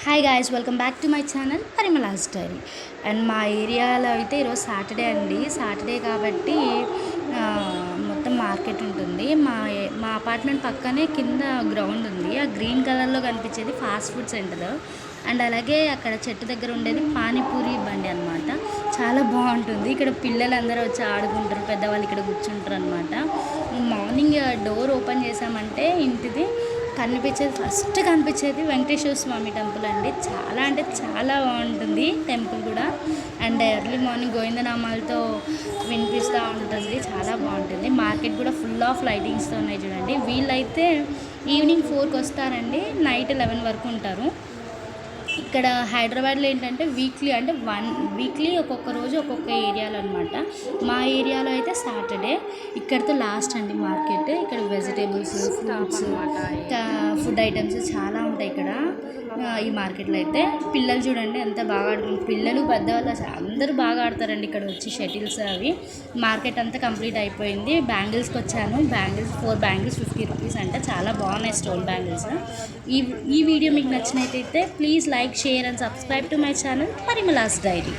Hi guys, welcome back to my channel Parimala's diary. And మా ఏరియాలో అయితే ఈరోజు సాటర్డే అండి. సాటర్డే కాబట్టి మొత్తం మార్కెట్ ఉంటుంది. మా అపార్ట్మెంట్ పక్కనే కింద గ్రౌండ్ ఉంది. ఆ గ్రీన్ కలర్లో కనిపించేది ఫాస్ట్ ఫుడ్ సెంటర్. అండ్ అలాగే అక్కడ చెట్టు దగ్గర ఉండేది పానీపూరి బండి అనమాట. చాలా బాగుంటుంది. ఇక్కడ పిల్లలు అందరూ వచ్చి ఆడుకుంటారు, పెద్దవాళ్ళు ఇక్కడ కూర్చుంటారు అనమాట. మార్నింగ్ డోర్ ఓపెన్ చేసామంటే ఇంటిది ఫస్ట్ కనిపించేది వెంకటేశ్వర స్వామి టెంపుల్ అండి. చాలా అంటే చాలా బాగుంటుంది టెంపుల్ కూడా. అండ్ ఎర్లీ మార్నింగ్ గోవిందనామాలతో వినిపిస్తూ ఉంటుంది, చాలా బాగుంటుంది. మార్కెట్ కూడా ఫుల్ ఆఫ్ లైటింగ్స్తో ఉన్నాయి చూడండి. వీళ్ళైతే ఈవినింగ్ 4కి వస్తారండి, నైట్ 11 వరకు ఉంటారు. ఇక్కడ హైదరాబాద్లో ఏంటంటే వీక్లీ ఒక్కొక్క రోజు ఒక్కొక్క ఏరియాలో అనమాట. మా ఏరియాలో అయితే సాటర్డే. ఇక్కడితో లాస్ట్ అండి మార్కెట్. ఇక్కడ వెజిటేబుల్స్, ఫ్రూట్స్, ఫుడ్ ఐటమ్స్ చాలా ఉంటాయి ఇక్కడ ఈ మార్కెట్లో అయితే. పిల్లలు చూడండి ఎంత బాగా ఆడుకుంటారు. పిల్లలు పెద్దవాళ్ళు అందరూ బాగా ఆడతారండి ఇక్కడ వచ్చి షటిల్స్ అవి. మార్కెట్ అంతా కంప్లీట్ అయిపోయింది. బ్యాంగిల్స్కి వచ్చాను. 4 బ్యాంగిల్స్ 50 రూపీస్ అంటే చాలా బాగున్నాయి స్టోన్ బ్యాంగిల్స్. ఈ వీడియో మీకు నచ్చినట్టయితే please like, share and subscribe to my channel Parimala's Diary.